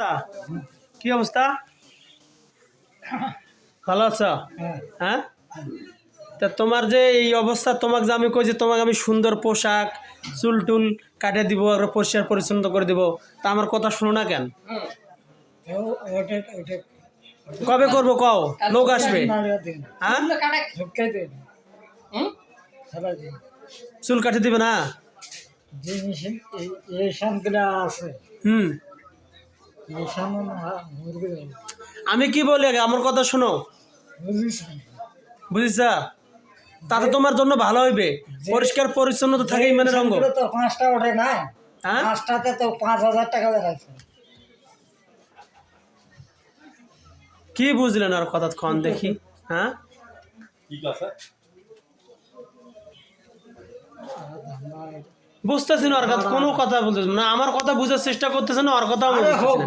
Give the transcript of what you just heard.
অবস্থা? কি অবস্থা? ভালো আছো? হ্যাঁ। তা তোমার যে এই অবস্থা, তোমাকে যে আমি কই যে তোমাকে আমি সুন্দর পোশাক চুল টুল কাটে দিব আর পরিষ্কার পরিচ্ছন্ন করে দিব, তা আমার কথা শুনো না কেন? কবে করবো কও? লোক আসবে। হ্যাঁ, চুল কাটে দিবে না? হুম, আমি কি বলি আগে আমার কথা শোনো, বুঝিছা? তাতে তোমার জন্য ভালো হইবে, পরিষ্কার পরিচ্ছন্ন তো থাকে ইমানের অঙ্গ। তো 5টা ওঠে না, হ্যাঁ, 5টাতে তো 5,000 টাকা দেখাচ্ছে। কি বুঝলেন আর কথা ক্ষণ দেখি? হ্যাঁ, বুঝতেছি না, ওর কথা কোনো কথা বলতেছি না, আমার কথা বুঝার চেষ্টা করতেছে না, ওর কথা আমি আরে বুঝতেছি হোক না।